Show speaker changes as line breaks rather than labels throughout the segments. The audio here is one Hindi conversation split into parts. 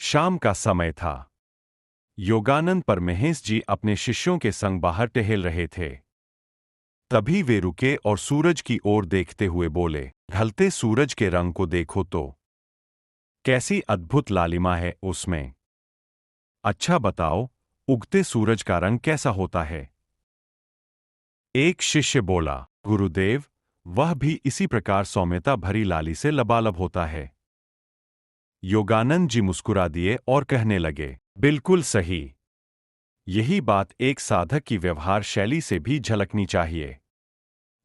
शाम का समय था। योगानंद परमहंस जी अपने शिष्यों के संग बाहर टहल रहे थे। तभी वे रुके और सूरज की ओर देखते हुए बोले, ढलते सूरज के रंग को देखो तो कैसी अद्भुत लालिमा है उसमें। अच्छा बताओ, उगते सूरज का रंग कैसा होता है? एक शिष्य बोला, गुरुदेव, वह भी इसी प्रकार सौम्यता भरी लाली से लबालब होता है। योगानंद जी मुस्कुरा दिए और कहने लगे, बिल्कुल सही। यही बात एक साधक की व्यवहार शैली से भी झलकनी चाहिए।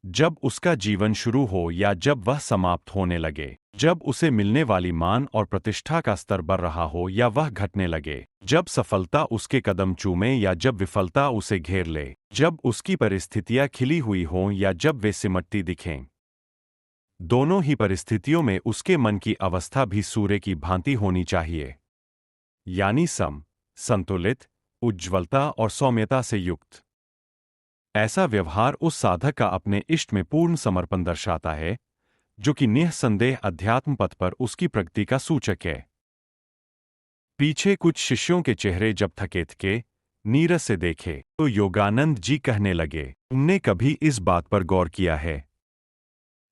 जब उसका जीवन शुरू हो या जब वह समाप्त होने लगे, जब उसे मिलने वाली मान और प्रतिष्ठा का स्तर बढ़ रहा हो या वह घटने लगे, जब सफलता उसके कदम चूमे या जब विफलता उसे घेर ले, जब उसकी परिस्थितियां खिली हुई हों या जब वे सिमटती दिखें, दोनों ही परिस्थितियों में उसके मन की अवस्था भी सूर्य की भांति होनी चाहिए, यानी संतुलित, उज्ज्वलता और सौम्यता से युक्त। ऐसा व्यवहार उस साधक का अपने इष्ट में पूर्ण समर्पण दर्शाता है, जो कि निःसंदेह अध्यात्म पथ पर उसकी प्रगति का सूचक है। पीछे कुछ शिष्यों के चेहरे जब थके नीरस से देखे तो योगानंद जी कहने लगे, तुमने कभी इस बात पर गौर किया है?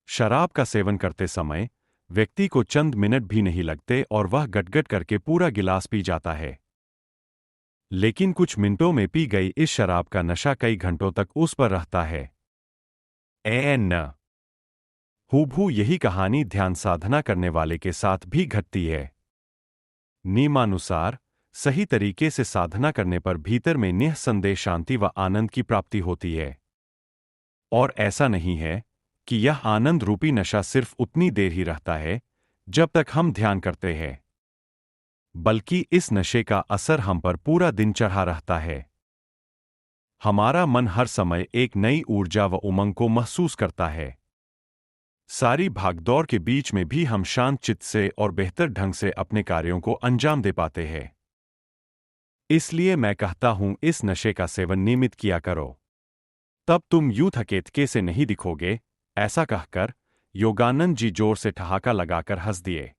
शराब का सेवन करते समय व्यक्ति को चंद मिनट भी नहीं लगते और वह गटगट करके पूरा गिलास पी जाता है। लेकिन कुछ मिनटों में पी गई इस शराब का नशा कई घंटों तक उस पर रहता है। न हूबहू यही कहानी ध्यान साधना करने वाले के साथ भी घटती है। नियमानुसार सही तरीके से साधना करने पर भीतर में निःसंदेह शांति व आनंद की प्राप्ति होती है। और ऐसा नहीं है कि यह आनंद रूपी नशा सिर्फ उतनी देर ही रहता है जब तक हम ध्यान करते हैं, बल्कि इस नशे का असर हम पर पूरा दिन चढ़ा रहता है। हमारा मन हर समय एक नई ऊर्जा व उमंग को महसूस करता है। सारी भागदौड़ के बीच में भी हम शांत चित्त से और बेहतर ढंग से अपने कार्यों को अंजाम दे पाते हैं। इसलिए मैं कहता हूं, इस नशे का सेवन नियमित किया करो, तब तुम यूं थके से नहीं दिखोगे। ऐसा कहकर योगानंद जी जोर से ठहाका लगाकर हंस दिए।